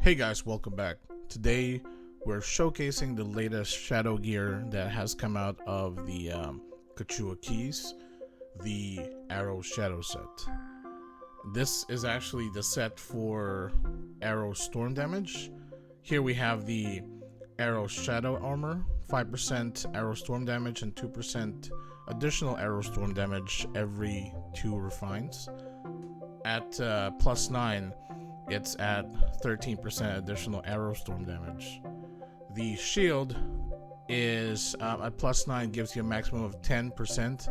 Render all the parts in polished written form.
Hey guys, welcome back. Today we're showcasing the latest shadow gear that has come out of the Kachua keys, the iRO shadow set. This is actually the set for iRO storm damage. Here we have the iRO shadow armor, 5% iRO storm damage and 2% additional iRO storm damage every 2 refines. At plus 9, it's at 13% additional iRO storm damage. The shield is at plus 9, gives you a maximum of 10%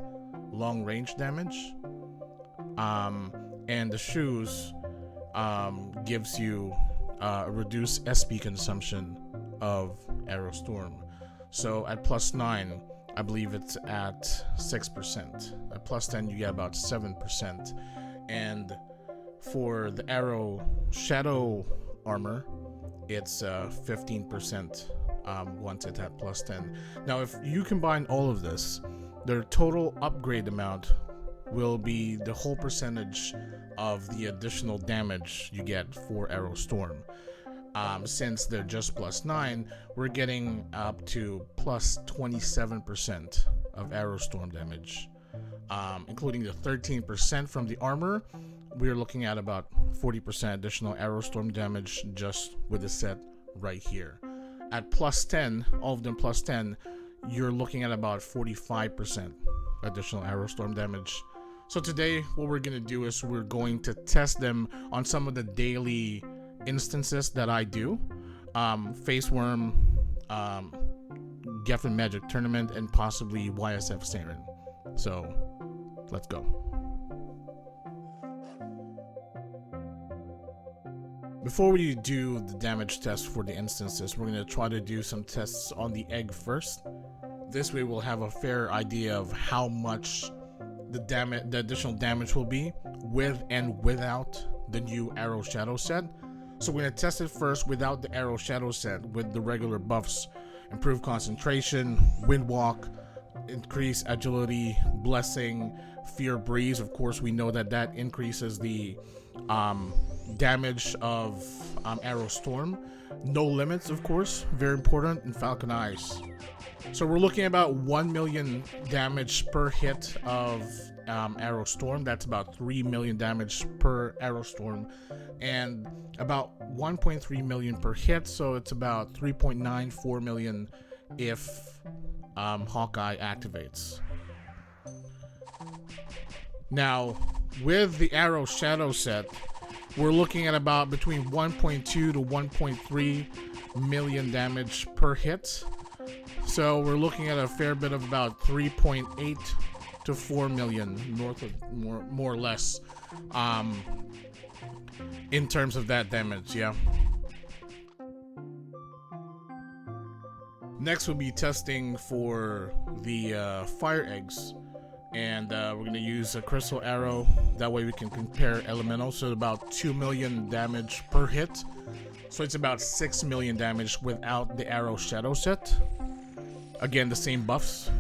long range damage. And the shoes gives you reduced SP consumption of iRO storm. So at plus 9, I believe it's at 6%. At plus 10, you get about 7%. And for the iRO shadow armor, it's 15% once it's at plus 10. Now, if you combine all of this, their total upgrade amount will be the whole percentage of the additional damage you get for iRO storm. Since they're just plus 9, we're getting up to plus 27% of iRO storm damage, including the 13% from the armor. We're looking at about 40% additional iRO storm damage just with the set right here. At plus 10, all of them plus 10, you're looking at about 45% additional iRO storm damage. So today, what we're going to do is we're going to test them on some of the daily instances that I do. Faceworm, Geffen Magic Tournament, and possibly YSF Seyren. So, let's go. Before we do the damage test for the instances, we're going to try to do some tests on the egg first. This way we'll have a fair idea of how much the additional damage will be with and without the new iRO shadow set. So we're going to test it first without the iRO shadow set with the regular buffs: improved concentration, wind walk, increased agility, blessing, fear breeze. Of course, we know that that increases the damage of iRO storm. No limits, of course, very important, and Falcon Eyes. So we're looking at about 1 million damage per hit of iRO storm. That's about 3 million damage per iRO storm, and about 1.3 million per hit. So it's about 3.94 million if Hawkeye activates. Now, with the iRO shadow set, we're looking at about between 1.2 to 1.3 million damage per hit. So we're looking at a fair bit of about 3.8 to 4 million, north of more or less, in terms of that damage, yeah. Next we'll be testing for the fire eggs. And we're going to use a crystal arrow. That way we can compare elemental. So about 2 million damage per hit. So it's about 6 million damage without the iRO shadow set. Again, the same buffs.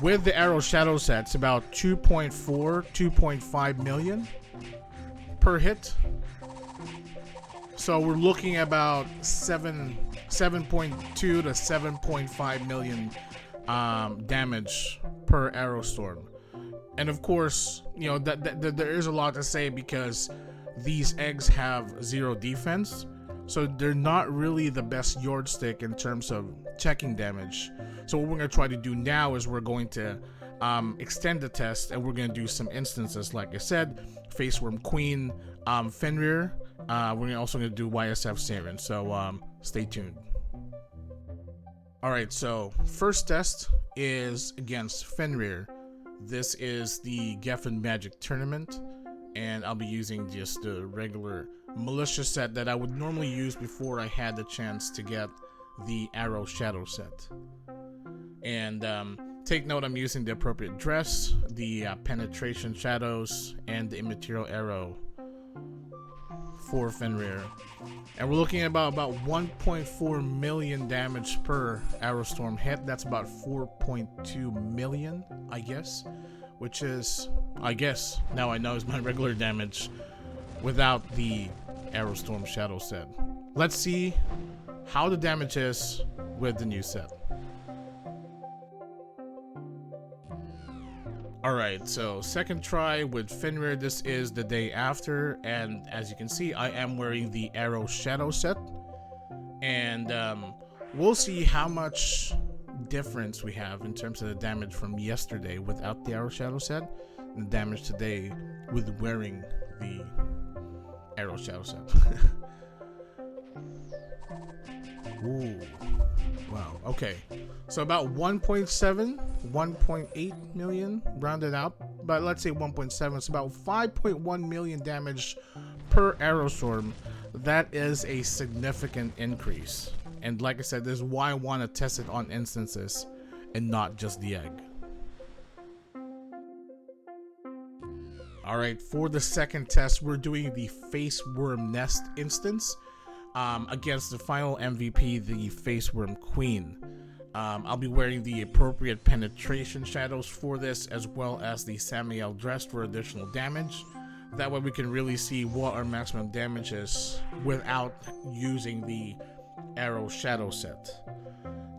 With the iRO shadow set, it's about 2.5 million per hit. So we're looking at about 7.2 to 7.5 million damage per iRO storm. And of course, you know that there is a lot to say because these eggs have 0 defense, so they're not really the best yardstick in terms of checking damage. So what we're going to try to do now is we're going to extend the test, and we're going to do some instances, like I said, Faceworm Queen, Fenrir. We're also going to do YSF Seyren, so stay tuned. Alright, so first test is against Fenrir. This is the Geffen Magic Tournament, and I'll be using just the regular militia set that I would normally use before I had the chance to get the iRO shadow set. And take note, I'm using the appropriate dress, the penetration shadows, and the immaterial arrow for Fenrir. And we're looking at about 1.4 million damage per iRO storm hit. That's about 4.2 million, I guess, which is, I guess, now I know is my regular damage. without the Arrow Storm Shadow set. Let's see how the damage is with the new set. Alright, so second try with Fenrir. This is the day after, and as you can see, I am wearing the Arrow Shadow set. And we'll see how much difference we have in terms of the damage from yesterday without the Arrow Shadow set, and the damage today with wearing the Arrow Shadow set. Ooh, wow, okay. So about 1.8 million rounded out, but let's say 1.7. It's about 5.1 million damage per Arrow Storm. That is a significant increase. And like I said, this is why I want to test it on instances and not just the egg. Alright, for the second test, we're doing the Faceworm Nest instance against the final MVP, the Faceworm Queen. I'll be wearing the appropriate penetration shadows for this, as well as the Samael dress for additional damage. That way we can really see what our maximum damage is without using the Arrow Shadow set.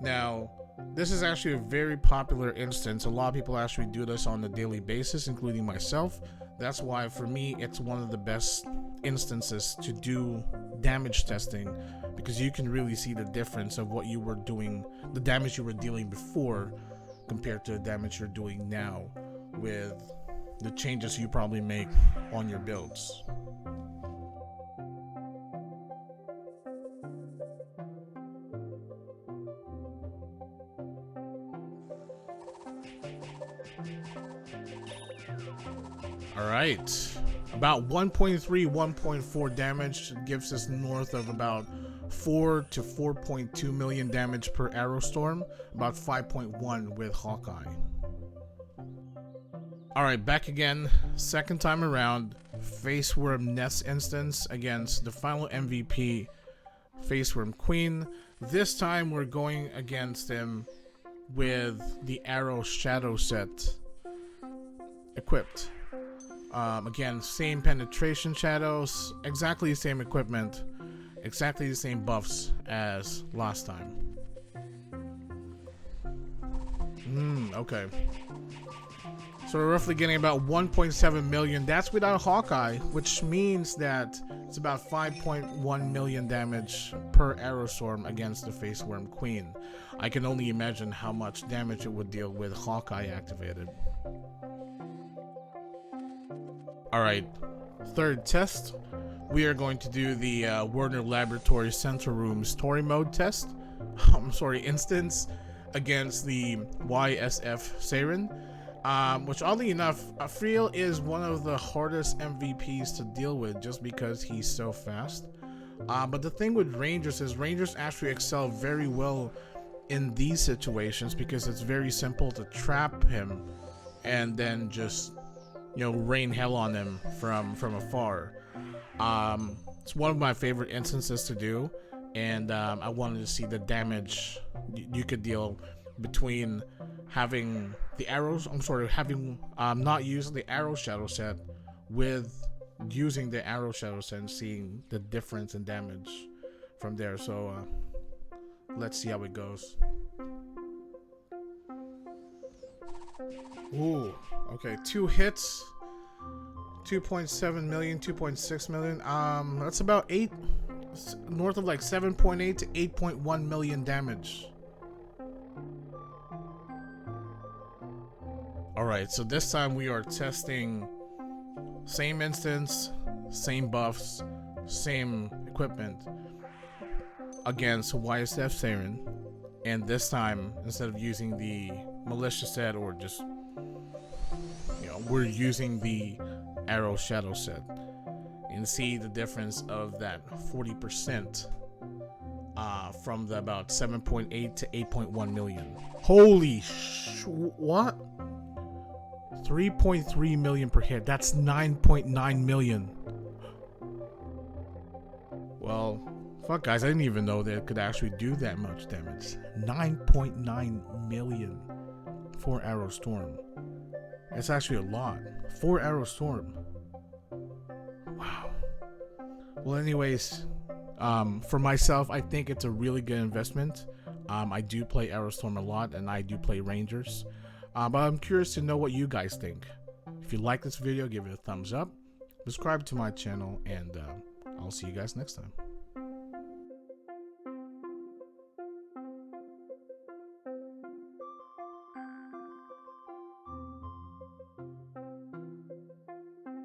Now, this is actually a very popular instance. A lot of people actually do this on a daily basis, including myself. That's why for me it's one of the best instances to do damage testing, because you can really see the difference of what you were doing, the damage you were dealing before compared to the damage you're doing now with the changes you probably make on your builds. Alright, about 1.3, 1.4 damage gives us north of about 4 to 4.2 million damage per Arrow Storm, about 5.1 with Hawkeye. Alright, back again, second time around, Faceworm Nest instance against the final MVP, Faceworm Queen. This time we're going against him with the Arrow Shadow set equipped. Again, same penetration shadows, exactly the same equipment, exactly the same buffs as last time. Okay. So we're roughly getting about 1.7 million. That's without Hawkeye, which means that it's about 5.1 million damage per Arrow Storm against the Faceworm Queen. I can only imagine how much damage it would deal with Hawkeye activated. Alright, third test. We are going to do the Werner Laboratory Central Room Story Mode test. Instance against the YSF Seyren. Which oddly enough, I feel is one of the hardest MVPs to deal with just because he's so fast. But the thing with Rangers is Rangers actually excel very well in these situations because it's very simple to trap him and then just, you know, rain hell on him from afar. It's one of my favorite instances to do, and I wanted to see the damage you could deal between having the arrows, having not using the Arrow Shadow set with using the Arrow Shadow set and seeing the difference in damage from there. So let's see how it goes. Ooh, okay, 2 hits, 2.7 million, 2.6 million. That's about north of like 7.8 to 8.1 million damage. Alright, so this time we are testing same instance, same buffs, same equipment against YSF Seyren. And this time, instead of using the Militia set or just, you know, we're using the Arrow Shadow set. And see the difference of that 40% from the about 7.8 to 8.1 million. Holy what? 3.3 million per hit. That's 9.9 million. Well, fuck guys, I didn't even know that it could actually do that much damage. 9.9 million for Arrow Storm. It's actually a lot. 4 Arrow Storm. Wow. Well, anyways, for myself, I think it's a really good investment. I do play Aerostorm a lot, and I do play Rangers. But I'm curious to know what you guys think. If you like this video, give it a thumbs up, subscribe to my channel, and I'll see you guys next time.